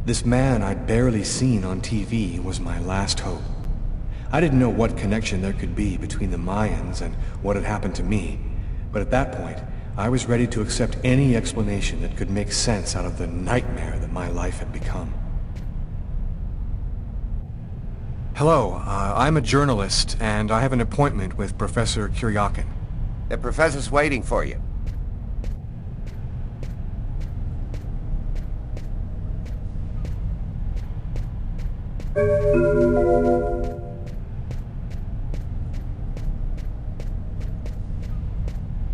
This man I'd barely seen on TV was my last hope. I didn't know what connection there could be between the Mayans and what had happened to me, but at that point, I was ready to accept any explanation that could make sense out of the nightmare that my life had become. Hello, I'm a journalist, and I have an appointment with Professor Kuriakin. The professor's waiting for you.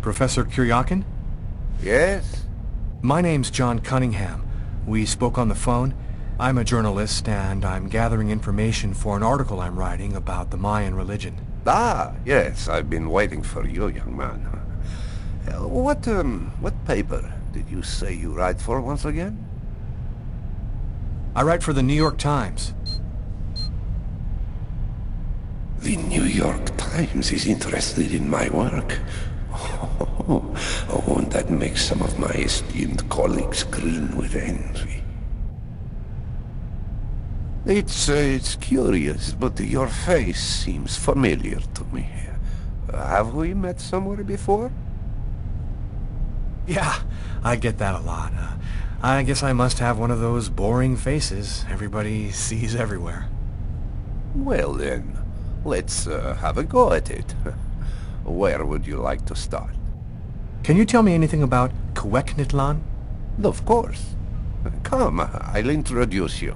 Professor Kuriakin? Yes? My name's John Cunningham. We spoke on the phone. I'm a journalist, and I'm gathering information for an article I'm writing about the Mayan religion. Ah, yes, I've been waiting for you, young man. What paper did you say you write for once again? I write for the New York Times. The New York Times is interested in my work. Won't that make some of my esteemed colleagues grin with envy? It's curious, but your face seems familiar to me. Have we met somewhere before? Yeah, I get that a lot. I guess I must have one of those boring faces everybody sees everywhere. Well then, let's have a go at it. Where would you like to start? Can you tell me anything about Kueknitlan? Of course. Come, I'll introduce you.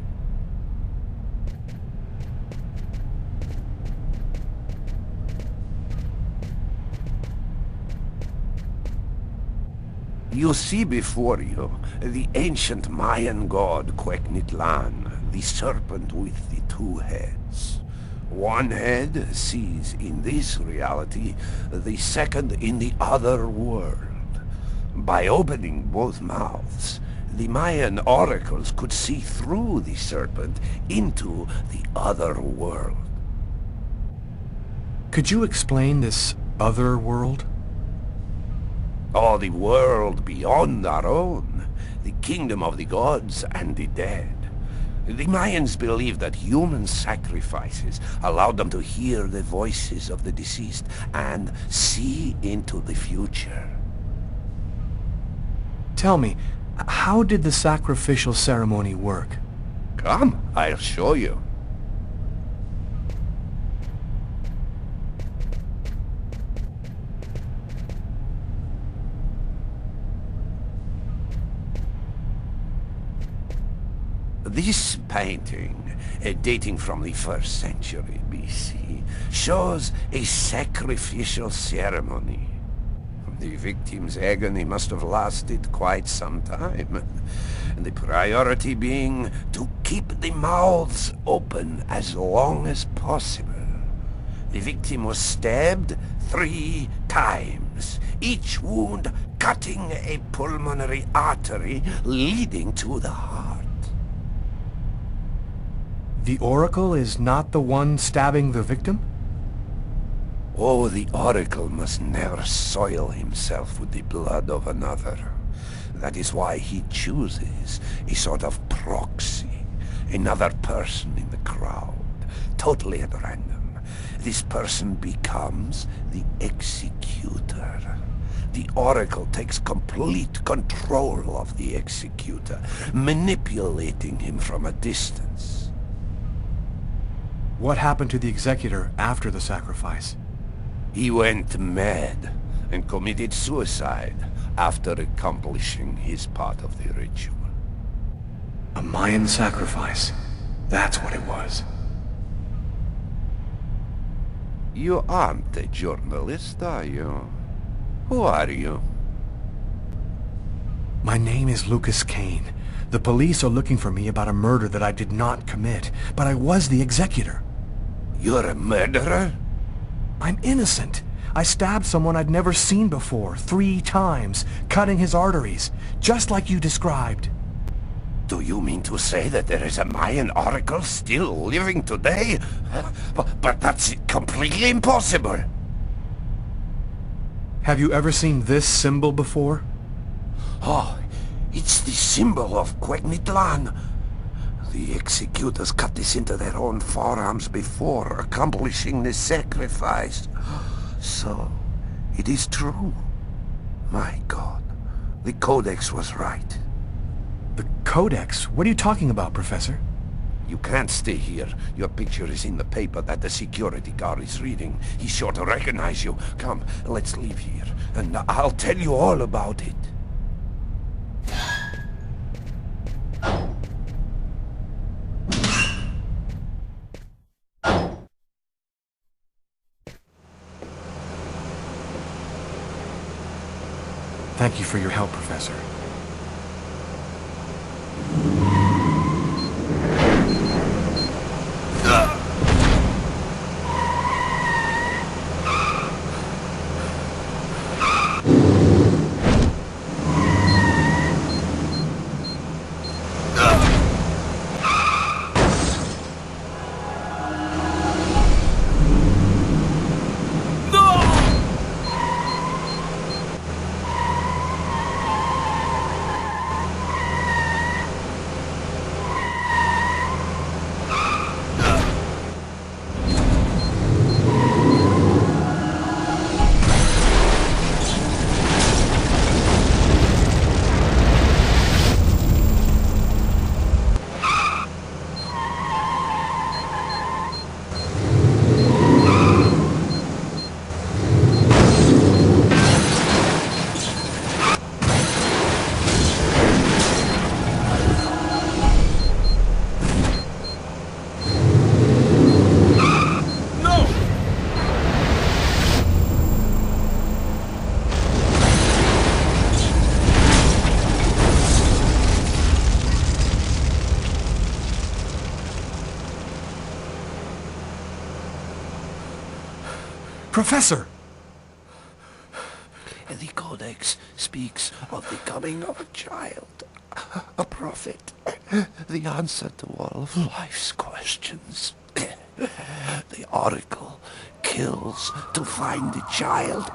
You see before you the ancient Mayan god Kueknitlan, the serpent with the two heads. One head sees in this reality, the second in the other world. By opening both mouths, the Mayan oracles could see through the serpent into the other world. Could you explain this other world? Oh, the world beyond our own, the kingdom of the gods and the dead. The Mayans believed that human sacrifices allowed them to hear the voices of the deceased and see into the future. Tell me, how did the sacrificial ceremony work? Come, I'll show you. This painting, dating from the 1st century BC, shows a sacrificial ceremony. The victim's agony must have lasted quite some time, and the priority being to keep the mouths open as long as possible. The victim was stabbed 3 times, each wound cutting a pulmonary artery leading to the heart. The oracle is not the one stabbing the victim? Oh, the oracle must never soil himself with the blood of another. That is why he chooses a sort of proxy, another person in the crowd, totally at random. This person becomes the executor. The oracle takes complete control of the executor, manipulating him from a distance. What happened to the executor after the sacrifice? He went mad and committed suicide after accomplishing his part of the ritual. A Mayan sacrifice. That's what it was. You aren't a journalist, are you? Who are you? My name is Lucas Kane. The police are looking for me about a murder that I did not commit, but I was the executor. You're a murderer? I'm innocent. I stabbed someone I'd never seen before, 3 times, cutting his arteries, just like you described. Do you mean to say that there is a Mayan oracle still living today? But that's completely impossible. Have you ever seen this symbol before? Oh, it's the symbol of Kueknitlan. The executors cut this into their own forearms before accomplishing the sacrifice. So, it is true. My God, the Codex was right. The Codex? What are you talking about, Professor? You can't stay here. Your picture is in the paper that the security guard is reading. He's sure to recognize you. Come, let's leave here, and I'll tell you all about it. Thank you for your help, Professor. Professor! The Codex speaks of the coming of a child, a prophet, the answer to all of life's questions. The Oracle kills to find the child.